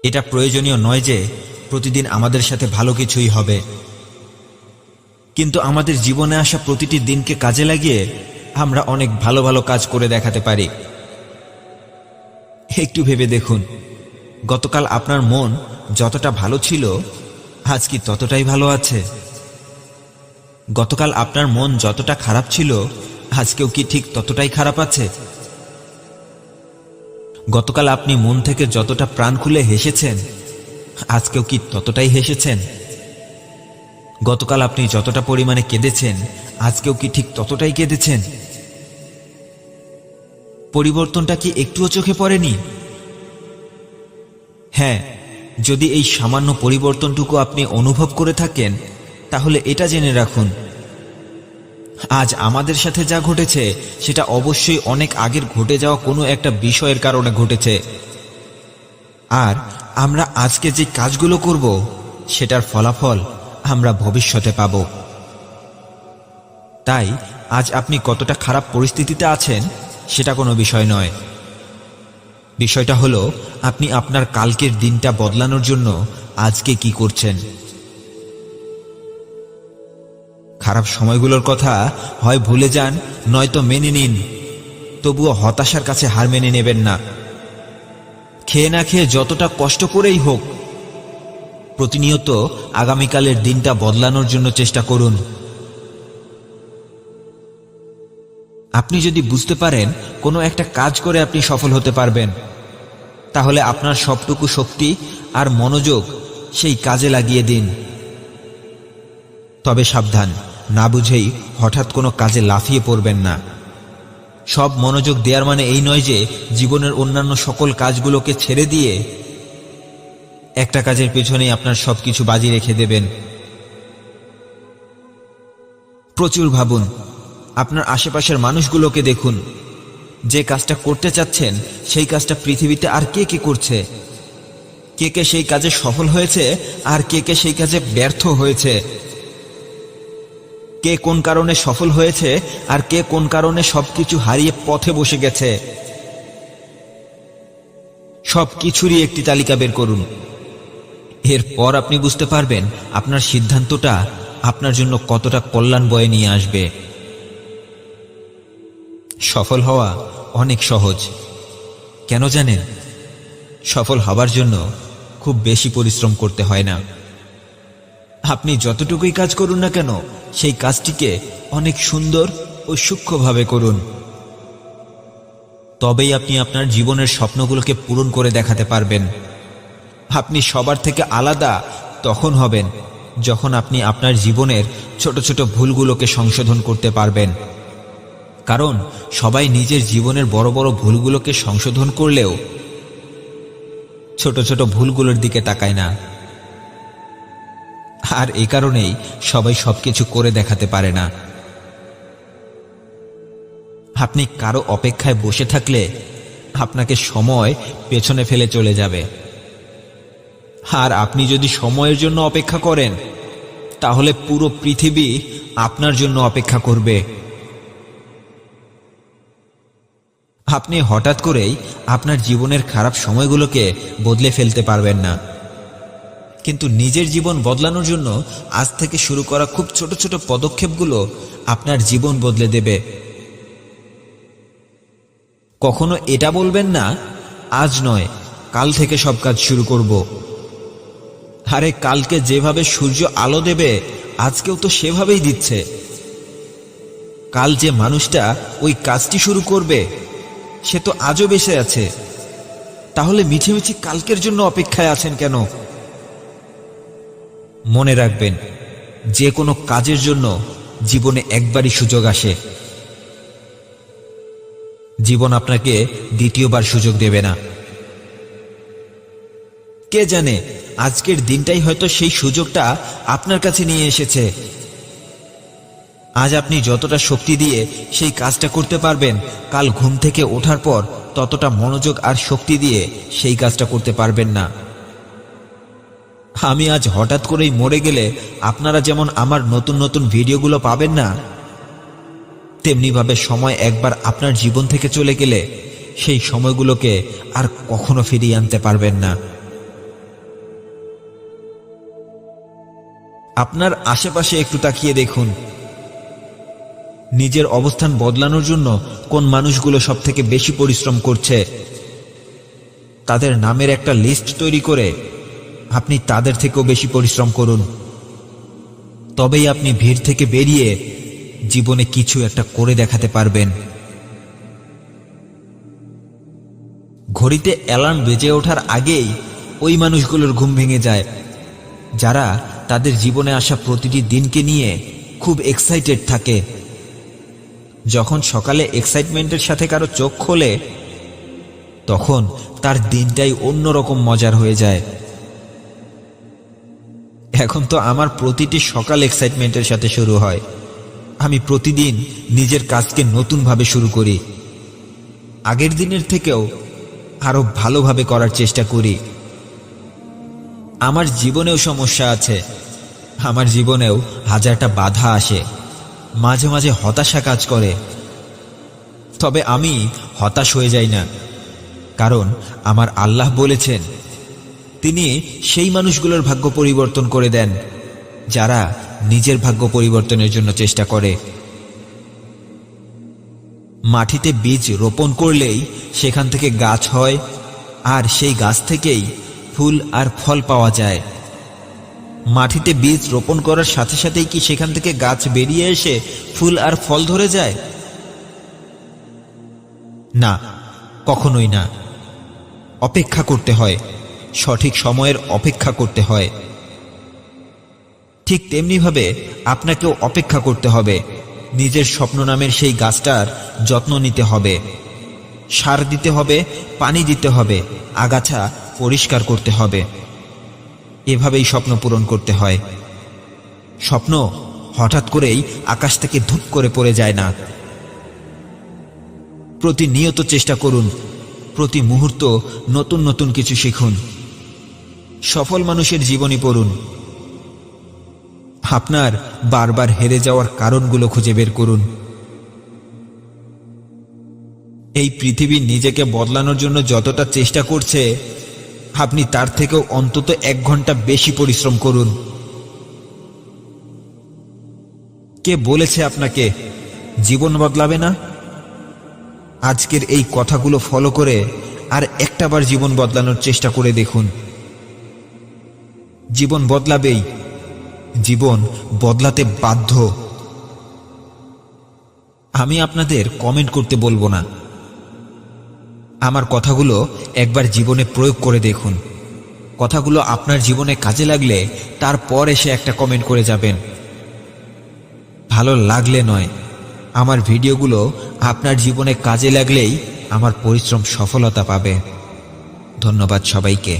এটা প্রয়োজনীয় নয় যে প্রতিদিন আমাদের সাথে ভালো কিছুই হবে, কিন্তু আমাদের জীবনে আসা প্রতিটি দিনকে কাজে লাগিয়ে আমরা অনেক ভালো ভালো কাজ করে দেখাতে পারি। একটু ভেবে দেখুন, গতকাল আপনার মন যতটা ভালো ছিল আজ কি ততটাই ভালো আছে? গতকাল আপনার মন যতটা খারাপ ছিল আজকেও কি ঠিক ততটাই খারাপ আছে? গতকাল আপনি মন থেকে যতটা প্রাণ খুলে হেসেছেন আজকেও কি ততটাই হেসেছেন? গতকাল আপনি যতটা পরিমাণে কেঁদেছেন আজকেও কি ঠিক ততটাই কেঁদেছেন? পরিবর্তনটা কি একটুও চোখে পড়েনি? হ্যাঁ, যদি এই সামান্য পরিবর্তনটুকু আপনি অনুভব করে থাকেন তাহলে এটা জেনে রাখুন, আজ আমাদের সাথে যা ঘটেছে সেটা অবশ্যই অনেক আগের ঘটে যাওয়া কোনো একটা বিষয়ের কারণে ঘটেছে। আর আমরা আজকে যে কাজগুলো করব সেটার ফলাফল আমরা ভবিষ্যতে পাব। তাই আজ আপনি কতটা খারাপ পরিস্থিতিতে আছেন সেটা কোনো বিষয় নয়। বিষয়টা হলো আপনি আপনার কালকের দিনটা বদলানোর জন্য আজকে কি করছেন। খারাপ সময়গুলোর কথা হয় ভুলে যান নয়তো মেনে নিন, তবুও হতাশার কাছে হার মেনে নেবেন না। খেয়ে না খেয়ে যতটা কষ্ট করেই হোক প্রতিনিয়ত আগামীকালের দিনটা বদলানোর জন্য চেষ্টা করুন। আপনি যদি বুঝতে পারেন কোনো একটা কাজ করে আপনি সফল হতে পারবেন, তাহলে আপনার সবটুকু শক্তি আর মনোযোগ সেই কাজে লাগিয়ে দিন। তবে সাবধান, না বুঝেই হঠাৎ কোনো কাজে লাফিয়ে পড়বেন না। সব মনোযোগ দেওয়ার মানে এই নয় যে জীবনের অন্যান্য সকল কাজগুলোকে ছেড়ে দিয়ে একটা কাজের পেছনেই আপনার সবকিছু বাজি রেখে দেবেন। প্রচুর ভাবুন, আপনার আশেপাশের মানুষগুলোকে দেখুন। যে কাজটা করতে চাচ্ছেন সেই কাজটা পৃথিবীতে আর কে কে করছে, কে কে সেই কাজে সফল হয়েছে আর কে কে সেই কাজে ব্যর্থ হয়েছে, কে কোন কারণে সফল হয়েছে আর কে কোন কারণে সবকিছু হারিয়ে পথে বসে গেছে। সব কিছুরই একটি তালিকা বের করুন। এরপর আপনি বুঝতে পারবেন আপনার সিদ্ধান্তটা আপনার জন্য কতটা কল্যাণ বয়ে নিয়ে আসবে। সফল হওয়া অনেক সহজ, কেন জানেন? সফল হবার জন্য খুব বেশি পরিশ্রম করতে হয় না। আপনি যতটুকুই কাজ করুন না কেন সেই কাজটিকে অনেক সুন্দর ও সূক্ষ্মভাবে করুন। তবেই আপনি আপনার জীবনের স্বপ্নগুলোকে পূরণ করে দেখাতে পারবেন। আপনি সবার থেকে আলাদা তখন হবেন যখন আপনি আপনার জীবনের ছোট ছোট ভুলগুলোকে সংশোধন করতে পারবেন। কারণ সবাই নিজের জীবনের বড় বড় ভুলগুলোকে সংশোধন করলেও ছোট ছোট ভুলগুলোর দিকে তাকায় না। আর এই কারণেই সবাই সবকিছু করে দেখাতে পারে না। আপনি কারো অপেক্ষায় বসে থাকলে আপনাকে সময় পেছনে ফেলে চলে যাবে। আর আপনি যদি সময়ের জন্য অপেক্ষা করেন তাহলে পুরো পৃথিবী আপনার জন্য অপেক্ষা করবে। আপনি হঠাৎ করেই আপনার জীবনের খারাপ সময়গুলোকে বদলে ফেলতে পারবেন না, কিন্তু নিজের জীবন বদলানোর জন্য আজ থেকে শুরু করা খুব ছোট ছোট পদক্ষেপগুলো আপনার জীবন বদলে দেবে। কখনো এটা বলবেন না আজ নয় কাল থেকে সব কাজ শুরু করব। আরে কালকে যেভাবে সূর্য আলো দেবে আজকেও তো সেভাবেই দিচ্ছে। কাল যে মানুষটা ওই কাজটি শুরু করবে সে তো আজও বেঁচে আছে, তাহলে মিছিমিছি কালকের জন্য অপেক্ষায় আছেন কেন? মনে রাখবেন, যে কোনো কাজের জন্য জীবনে একবারই সুযোগ আসে। জীবন আপনাকে দ্বিতীয়বার সুযোগ দেবে না। কে জানে আজকের দিনটাই হয়তো সেই সুযোগটা আপনার কাছে নিয়ে এসেছে। আজ আপনি যতটা শক্তি দিয়ে সেই কাজটা করতে পারবেন, কাল ঘুম থেকে ওঠার পর ততটা মনোযোগ আর শক্তি দিয়ে সেই কাজটা করতে পারবেন না। আমি আজ হঠাৎ করেই মরে গেলে আপনারা যেমন আমার নতুন নতুন ভিডিওগুলো পাবেন না, তেমনিভাবে সময় একবার আপনার জীবন থেকে চলে গেলে সেই সময়গুলোকে আর কখনো ফিরিয়ে আনতে পারবেন না। আপনার আশেপাশে একটু তাকিয়ে দেখুন, নিজের অবস্থান বদলানোর জন্য কোন মানুষগুলো সবথেকে বেশি পরিশ্রম করছে। তাদের নামের একটা লিস্ট তৈরি করে আপনি তাদের থেকেও বেশি পরিশ্রম করুন। তবেই আপনি ভিড় থেকে বেরিয়ে জীবনে কিছু একটা করে দেখাতে পারবেন। ঘড়িতে অ্যালার্ম বেজে ওঠার আগেই ওই মানুষগুলোর ঘুম ভেঙে যায়, যারা তাদের জীবনে আসা প্রতিটি দিনকে নিয়ে খুব এক্সাইটেড থাকে। যখন সকালে এক্সাইটমেন্টের সাথে কারো চোখ খোলে, তখন তার দিনটাই অন্যরকম মজার হয়ে যায়। এখন তো আমার প্রতিটি সকাল এক্সাইটমেন্টের সাথে শুরু হয়। আমি প্রতিদিন নিজের কাজকে নতুনভাবে শুরু করি, আগের দিনের থেকেও আরো ভালোভাবে করার চেষ্টা করি। আমার জীবনেও সমস্যা আছে, আমার জীবনেও হাজারটা বাধা আসে, মাঝে মাঝে হতাশা কাজ করে। তবে আমি হতাশ হয়ে যাই না, কারণ আমার আল্লাহ বলেছেন তিনি সেই মানুষগুলোর ভাগ্য পরিবর্তন করে দেন যারা নিজের ভাগ্য পরিবর্তনের জন্য চেষ্টা করে। মাটিতে বীজ রোপণ করলেই সেখান থেকে গাছ হয়, আর সেই গাছ থেকেই ফুল আর ফল পাওয়া যায়। মাটিতে বীজ রোপণ করার সাথে সাথেই কি সেখান থেকে গাছ বেরিয়ে এসে ফুল আর ফল ধরে যায়? না, কখনোই না। অপেক্ষা করতে হয়, সঠিক সময়ের অপেক্ষা করতে হয়। ঠিক তেমনিভাবে আপনাকেও অপেক্ষা করতে হবে। নিজের স্বপ্ন নামের সেই গাছটার যত্ন নিতে হবে, সার দিতে হবে, পানি দিতে হবে, আগাছা পরিষ্কার করতে হবে। এভাবেই স্বপ্ন পূরণ করতে হয়। স্বপ্ন হঠাৎ করেই আকাশ থেকে ধূপ করে পড়ে যায় না। প্রতিনিয়ত চেষ্টা করুন, প্রতি মুহূর্ত নতুন নতুন কিছু শিখুন। সফল মানুষের জীবনী পড়ুন। আপনার বারবার হেরে যাওয়ার কারণগুলো খুঁজে বের করুন। এই পৃথিবী নিজেকে বদলানোর জন্য যতটা চেষ্টা করছে, আপনি তার থেকেও অন্তত 1 ঘন্টা বেশি পরিশ্রম করুন। কে বলেছে আপনাকে জীবন বদলাবে না? আজকের এই কথাগুলো ফলো করে আর একটাবার জীবন বদলানোর চেষ্টা করে দেখুন। জীবন বদলাবেই, জীবন বদলাতে বাধ্য। আমি আপনাদের কমেন্ট করতে বলবো না, আমার কথাগুলো একবার জীবনে প্রয়োগ করে দেখুন। কথাগুলো আপনার জীবনে কাজে লাগলে তারপর এসে একটা কমেন্ট করে যাবেন। ভালো লাগলে নয়, আমার ভিডিওগুলো আপনার জীবনে কাজে লাগলেই আমার পরিশ্রম সফলতা পাবে। ধন্যবাদ সবাইকে।